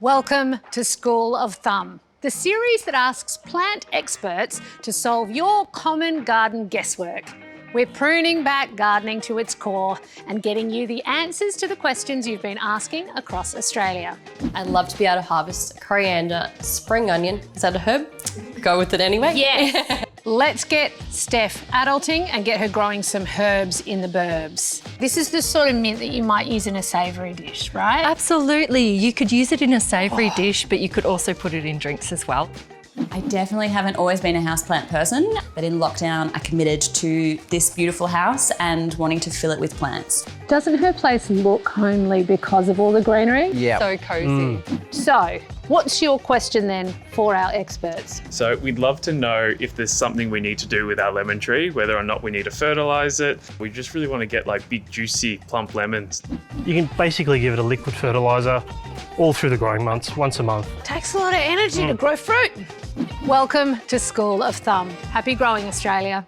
Welcome to School of Thumb, the series that asks plant experts to solve your common garden guesswork. We're pruning back gardening to its core and getting you the answers to the questions you've been asking across Australia. I'd love to be able to harvest coriander, spring onion. Is that a herb? Go with it anyway. Yes. Let's get Steph adulting and get her growing some herbs in the burbs. This is the sort of mint that you might use in a savoury dish, right? Absolutely. You could use it in a savoury dish, but you could also put it in drinks as well. I definitely haven't always been a houseplant person, but in lockdown I committed to this beautiful house and wanting to fill it with plants. Doesn't her place look homely because of all the greenery? Yeah. So cosy. So, what's your question then for our experts? So we'd love to know if there's something we need to do with our lemon tree, whether or not we need to fertilise it. We just really want to get like big, juicy, plump lemons. You can basically give it a liquid fertiliser all through the growing months, once a month. Takes a lot of energy to grow fruit. Welcome to School of Thumb. Happy growing, Australia.